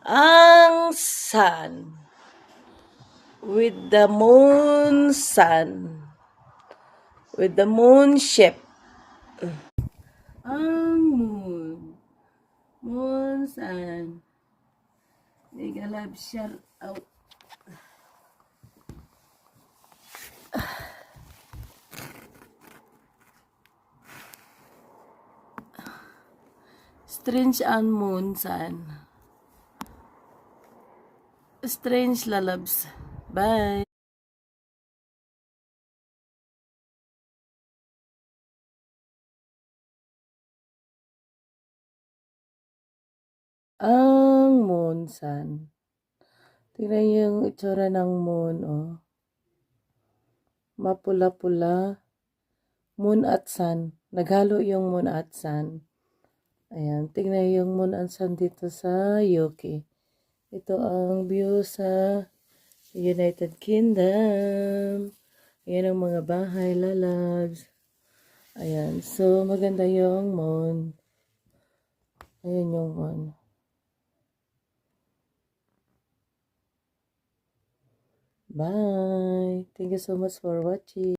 Ang sun with the moon sun with the moon ship. Ang moon sun. Mega love shout out. Strange ang moon sun. Strange lalabs. Bye. Ang moon sun. Tingnan yung itsura ng moon, oh. Mapula-pula. Moon at sun. Naghalo yung moon at sun. Ayan. Tingnan yung moon at sun dito sa UK. Ito ang view sa United Kingdom. Ayan ang mga bahay, lalabs. Ayan. So, maganda yung moon. Ayan yung moon. Bye. Thank you so much for watching.